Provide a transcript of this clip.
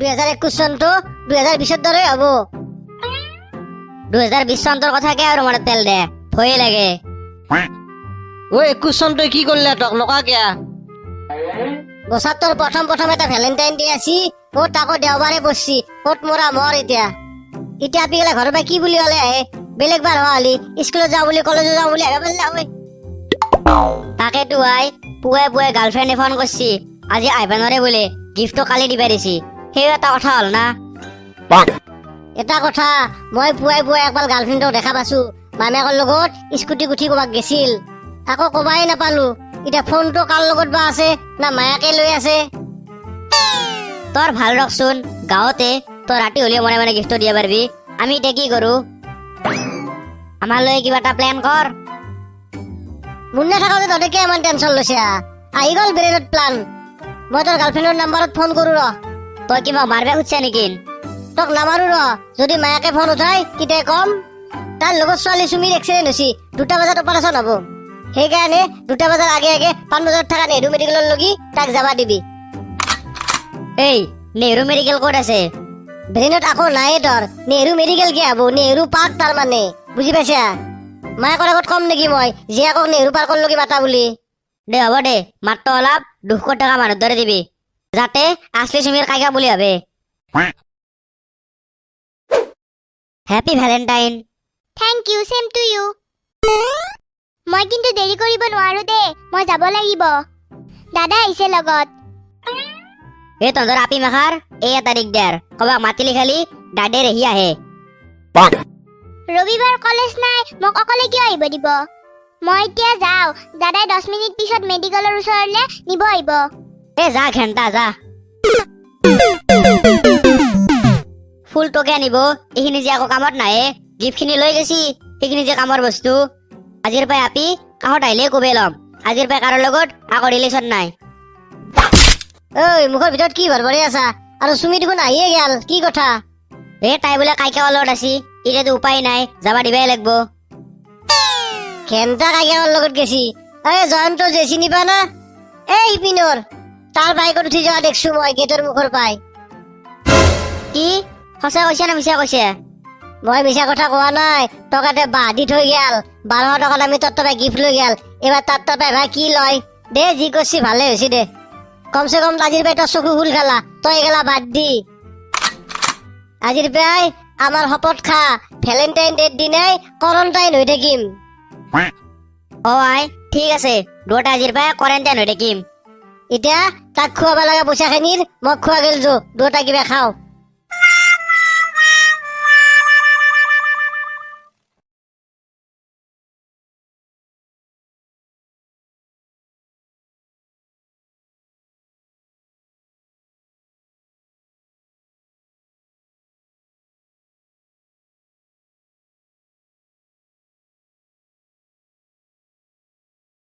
2021 চনটো 2020 দৰে হ'ব। 2020 চনটোৰ কথাকে আৰু মনত পেল দে, ভয়ে লাগে। ও 21 চনটো কি কৰলে তক নকা কিয়া? বছৰটোৰ প্ৰথম এটা ভেলেণ্টাইন ডে আছি, ক'ত তাকো দেওবাৰে পৰছি, ক'ত মৰা মৰ এতিয়া আপি গেলে ঘৰৰ পৰা কি বুলি ক'লে আহে, বেলেগ বাৰ হোৱা হলি স্কুলত যাওঁ বুলি কলেজত যাওঁ বুলি আহিব পাৰিলে হয়। তাকেতো আই পুৱাই গাৰ্লফ্ৰেণ্ডে ফোন কৰছি, আজি আহিব নোৱাৰে বোলে, গিফ্টটো কালি দিবা দিছি। সেই এটা কথা হ'ল না। এটা কথা, মই পুৱাই একবাৰ গাৰ্লফ্ৰেণ্ডক দেখা পাইছো, মামাকৰ লগত স্কুটি উঠি ক'বাক গেছিল, আকৌ কবাই নাপালো। এতিয়া ফোনটো কাৰ লগত বা আছে না মায়াকে লৈ আছে। তোৰ ভাল ৰকচোন, গাঁৱতে তই ৰাতি হলেও মনে গিফ্ট দিয়া পাৰবি। আমি এতিয়া কি কৰো? আমাৰ লৈ কিবা এটা প্লেন কৰ। মুন্না থাকোতে তহঁতে কিয় ইমান টেনচন লৈছে? আহি গ'ল ব্ৰেইনত প্লান। মই তোৰ গাৰ্লফ্ৰেণ্ডৰ নাম্বাৰত ফোন কৰো ৰ। তই কিবা মাৰবে খুজছা নেকি? তোক নামাৰো ৰ, যদি মায়াকে ফোন উঠাই তেতিয়া কম তাৰ লগত ছোৱালী চুমিৰ এক্সিডেণ্ট হৈছে, 2টা বজাত অপাৰেশ্যন হ'ব। সেইকাৰণে 2টা বজাৰ আগে পাণবজাৰত থকা নেহৰু মেডিকেলৰ লগি তাক যাবা দিবি। এই নেহৰু মেডিকেল ক'ত আছে? ব্ৰেইনত আকৌ নাই তোৰ। নেহৰু মেডিকেল কি হব? নেহৰু পাৰ্ক তাৰ মানে, বুজি পাইছা? মায়াকৰ আগত কম নেকি মই জীয়াকক নেহৰু পাৰ্কৰ লগি মাতা বুলি? দে হ'ব দে, মাত্ৰ অলপ 200 টকা মানুহৰ দৰে দিবি, যাতে আছলি চুমিৰ কাইকা বুলি ভাবে। Happy Valentine. Thank you, same to you. মই কিন্তু দেৰি কৰিব নোৱাৰো দে, মই যাব লাগিব। দাদা আহিছে লগত। এই তহঁতৰ আপি মাখাৰ এই এটা দিগদাৰ, কবাক মাতিলি খালি দাদে ৰেহি আহে। ৰবিবাৰ কলেজ নাই, মোক অকলে কিয় আহিব দিব? মই এতিয়া যাওঁ, দাদাই 10 মিনিট পিছত মেডিকেলৰ ওচৰলৈ নিব আহিব। এ যা ঘেণ্টা যা। ফুল তোকে আনিব, এইখিনি যে আকৌ কামত নাহে। গিফ্ট খিনি লৈ গৈছি, সেইখিনি যে কামৰ বস্তু। আজিৰ পৰাই আপি কাষত আহিলে কবে ল'ম, আজিৰ পৰাই কাৰো লগত আকৌ ৰিলেশ্যন নাই। ঐ মুখৰ ভিতৰত কি ভৰভৰাই আছা? আৰু চুমি দেখোন আহিয়ে গেল, কি কথা? তাই বোলে কাইকাৱাৰ লগত আছি, এতিয়াতো উপায় নাই, যাবা দিবাই লাগব। ঘেণ্টা কাইকাৱাৰ লগত গেছি। জয়ন্ত যে চিনি পা না? এই ইপিনৰ তাৰ বাইকত উঠি যোৱা দেখছো মই গেটৰ মুখৰ পাই। কি সঁচা কৈছে না মিছা কৈছে? মই মিছা কথা কোৱা নাই, টকাতে বাহ দি থৈ গেল। 1200 টকাত আমি তোৰ পৰা গিফ্ট লৈ গেল, এবাৰ তাৰ পৰা কি লয় দে। যি কৰছি ভালে হৈছে দে, কমচে কম আজিৰ পৰাই তোৰ চকু ফুল খালা, তই এগেলা বাদ দি। আজিৰ পৰাই আমাৰ শপত খা, ভেলেণ্টাইন ডেৰ দিনাই কোৱাৰেণ্টাইন হৈ থাকিম। আই ঠিক আছে, দুটা আজিৰ পৰাই কোৱাৰেণ্টাইন হৈ থাকিম। এতিয়া তাক খুৱাব লগা পইচাখিনিৰ মোক খোৱা গেল, দুটা কিবা খাওঁ।